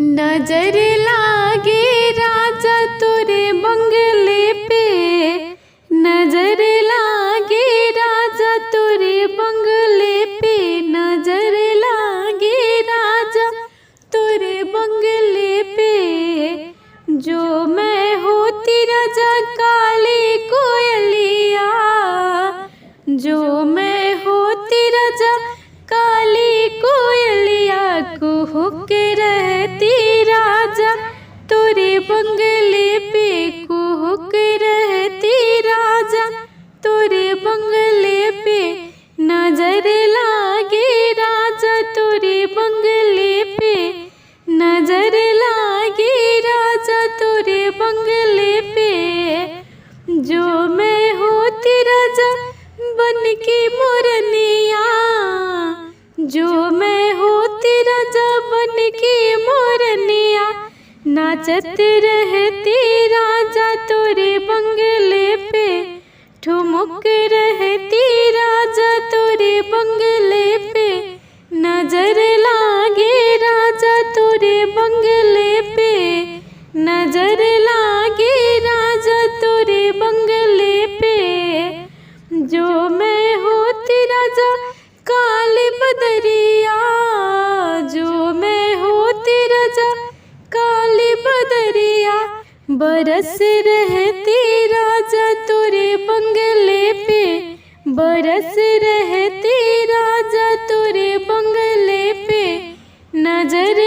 नजर लागे राजा तोरे बंगले पे, नजर लागे राजा तोरे बंगले पे, नजर लागे राजा तोरे बंगले पे। जो मैं होती राजा काली कोयलिया, जो मैं होती राजा काली कोयलिया, कुहुक रहती राजा तोरे बंगले पे, कुहुक रहती राजा तोरे बंगले पे। नजर लागे राजा तोरे बंगले पे, नजर लागे राजा तोरे बंगले पे। जो मैं होती राजा बन के मोरनिया, जो मैं होती राजा बन के मोरनिया, नाचत रहती राजा तोरे बंगले पे, ठुमुक रहती राजा तोरे बंगले पे। नजर लागे राजा तोरे बंगले पे, नजर लागे राजा तोरे बंगले पे। जो मैं होती राजा काली बदरिया, जो मैं होती राजा काली बदरिया, बरस रहती राजा तोरे बंगले पे, बरस रहती राजा तोरे बंगले पे। नजर